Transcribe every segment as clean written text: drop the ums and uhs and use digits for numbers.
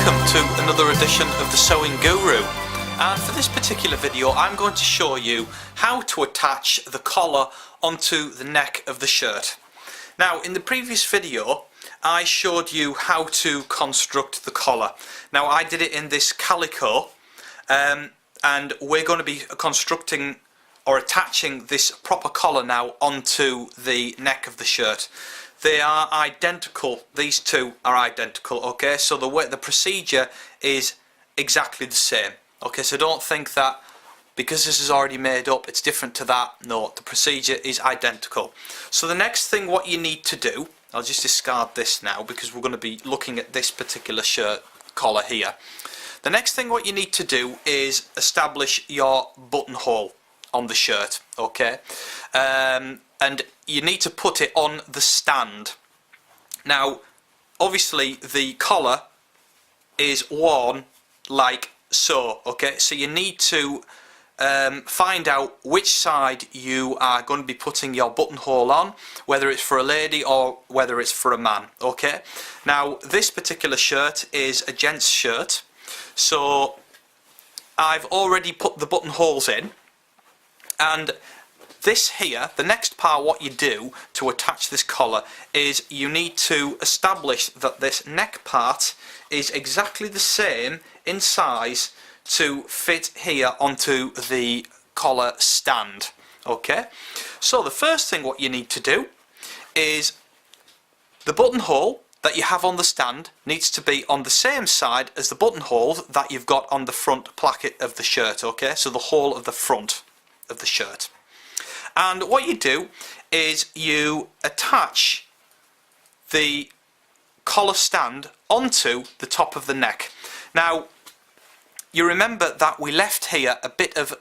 welcome to another edition of the Sewing Guru, and for this particular video I'm going to show you how to attach the collar onto the neck of the shirt. Now in the previous video I showed you how to construct the collar. Now I did it in this calico and we're going to be constructing or attaching this proper collar now onto the neck of the shirt. They are identical, these two are identical, okay, so the procedure is exactly the same, okay, so don't think that because this is already made up it's different to that. No, the procedure is identical. So the next thing what you need to do, I'll just discard this now because we're going to be looking at this particular shirt collar here. The next thing what you need to do is establish your buttonhole on the shirt, okay, and you need to put it on the stand. Now obviously the collar is worn like so, okay, so you need to find out which side you are going to be putting your buttonhole on, whether it's for a lady or whether it's for a man, okay. Now this particular shirt is a gents shirt, so I've already put the buttonholes in, and this here, the next part what you do to attach this collar is you need to establish that this neck part is exactly the same in size to fit here onto the collar stand, okay. So the first thing what you need to do is the buttonhole that you have on the stand needs to be on the same side as the buttonhole that you've got on the front placket of the shirt, okay, so the whole of the front of the shirt. And what you do is you attach the collar stand onto the top of the neck. Now you remember that we left here a bit of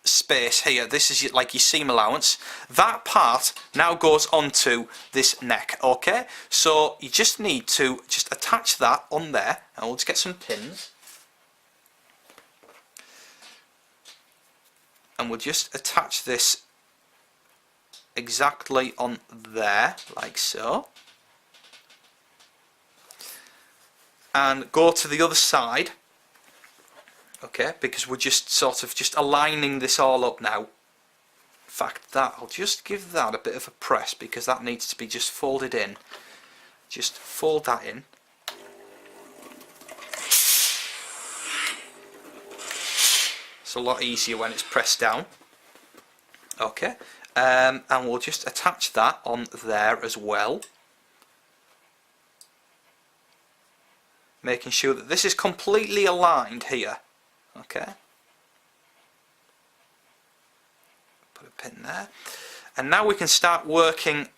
space here. This is like your seam allowance. That part now goes onto this neck, okay, so you just need to just attach that on there, and we'll just get some pins and we'll just attach this exactly on there like so, and go to the other side, okay, because we're just sort of just aligning this all up now. In fact, that I'll just give that a bit of a press because that needs to be just folded in. Just fold that in. It's a lot easier when it's pressed down, okay. And we'll just attach that on there as well, making sure that this is completely aligned here, okay. Put a pin there, and now we can start working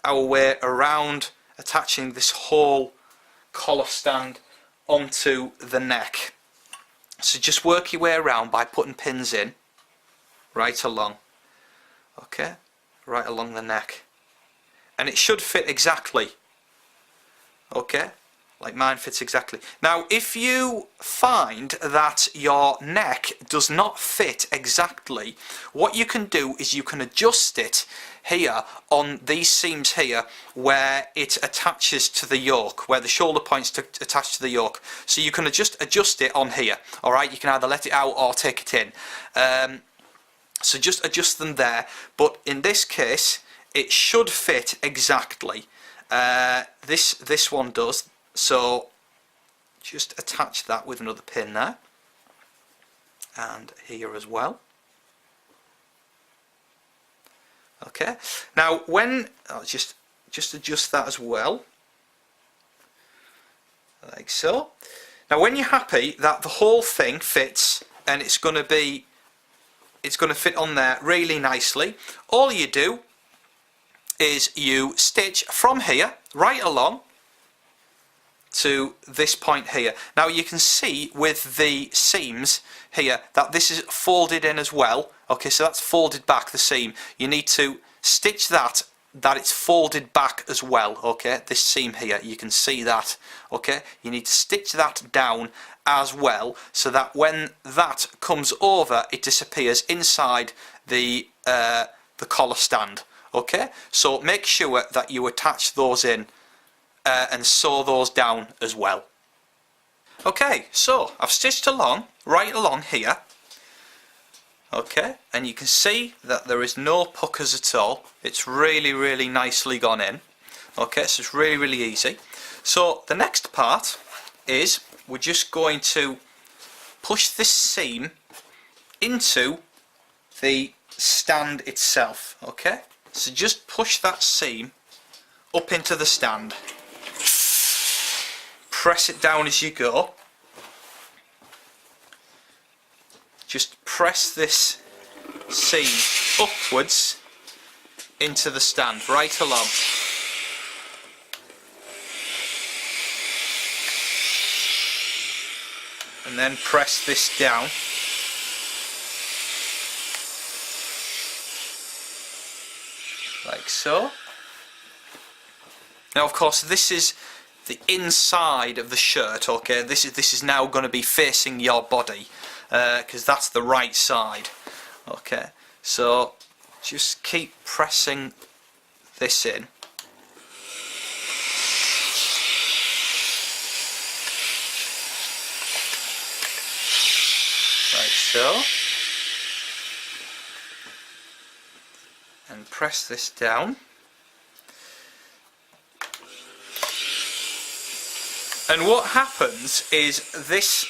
our way around attaching this whole collar stand onto the neck. So just work your way around by putting pins in right along, okay, right along the neck, and it should fit exactly, okay, like mine fits exactly. Now if you find that your neck does not fit exactly, what you can do is you can adjust it here on these seams here where it attaches to the yoke, where the shoulder points attach to the yoke, so you can just adjust it on here, alright. You can either let it out or take it in. So just adjust them there, but in this case it should fit exactly. This one does, so just attach that with another pin there, and here as well, okay. Now when I'll just adjust that as well like so. Now when you're happy that the whole thing fits and it's going to fit on there really nicely, all you do is you stitch from here right along to this point here. Now you can see with the seams here that this is folded in as well, okay, so that's folded back, the seam. You need to stitch that it's folded back as well, okay, this seam here, you can see that, okay. You need to stitch that down as well so that when that comes over it disappears inside the collar stand, okay. So make sure that you attach those in and sew those down as well. Okay, so I've stitched along, right along here. Okay, and you can see that there is no puckers at all. It's really nicely gone in. Okay, so it's really easy. So the next part is we're just going to push this seam into the stand itself. Okay, so just push that seam up into the stand. Press it down as you go. Just press this seam upwards into the stand, right along. And then press this down. Like so. Now of course this is the inside of the shirt, okay? This is now going to be facing your body, because that's the right side. Okay, so just keep pressing this in. Like so. And press this down. And what happens is this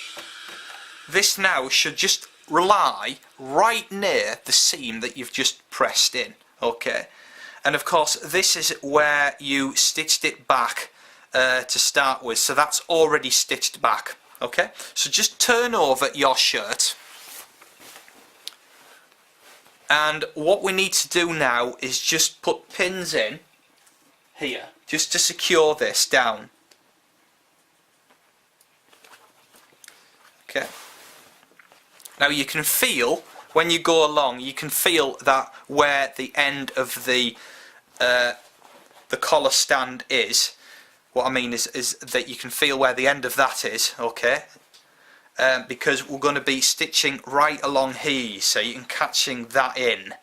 now should just lie right near the seam that you've just pressed in, okay? And of course this is where you stitched it back to start with, so that's already stitched back, okay? So just turn over your shirt, and what we need to do now is just put pins in here just to secure this down. Okay. Now you can feel, when you go along, you can feel that where the end of the collar stand is. What I mean is that you can feel where the end of that is, okay? Because we're going to be stitching right along here, so you can catching that in.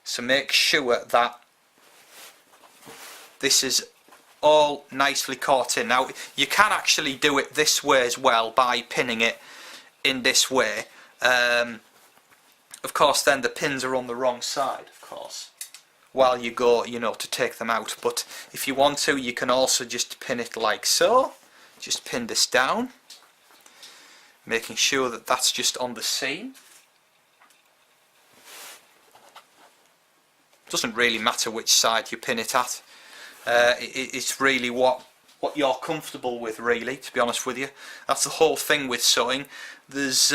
So make sure that this is all nicely caught in. Now you can actually do it this way as well, by pinning it in this way. Of course then the pins are on the wrong side, of course, while you go, you know, to take them out. But if you want to, you can also just pin it like so. Just pin this down, making sure that that's just on the seam. Doesn't really matter which side you pin it at. It's really what you're comfortable with, really, to be honest with you. That's the whole thing with sewing. There's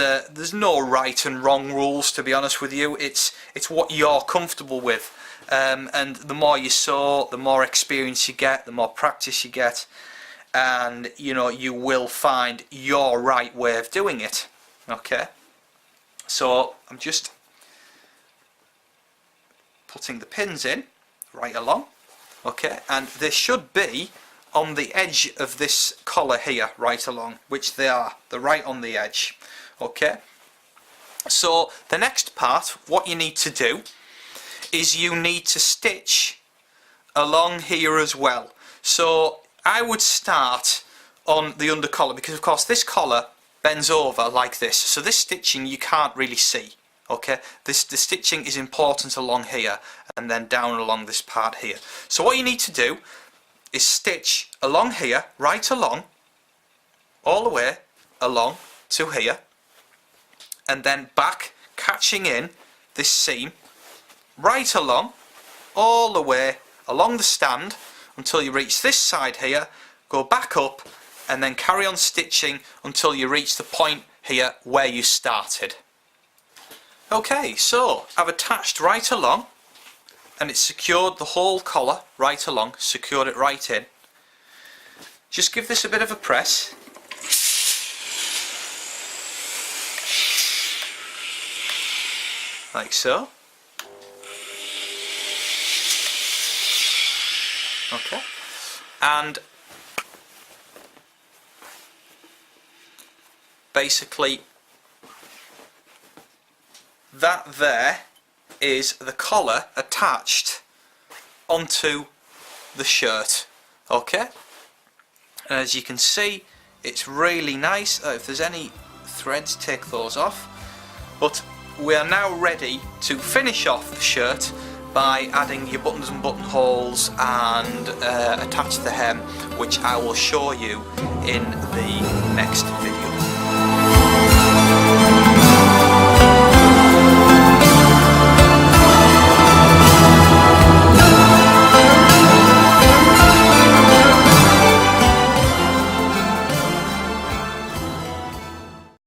no right and wrong rules, to be honest with you. It's what you're comfortable with, and the more you sew, the more experience you get, the more practice you get, and you know, you will find your right way of doing it. Okay, so I'm just putting the pins in right along. Okay, and they should be on the edge of this collar here, right along, which they are. They're right on the edge. Okay, so the next part, what you need to do is you need to stitch along here as well. So I would start on the under collar, because of course this collar bends over like this, so this stitching you can't really see. Okay, the stitching is important along here and then down along this part here. So what you need to do is stitch along here, right along, all the way along to here, and then back, catching in this seam, right along, all the way along the stand until you reach this side here, go back up, and then carry on stitching until you reach the point here where you started. Okay, so I've attached right along, and it's secured the whole collar right along, secured it right in. Just give this a bit of a press. Like so. Okay, and basically that there is the collar attached onto the shirt. Okay, and as you can see, it's really nice. If there's any threads, take those off. But we are now ready to finish off the shirt by adding your buttons and buttonholes and attach the hem, which I will show you in the next video.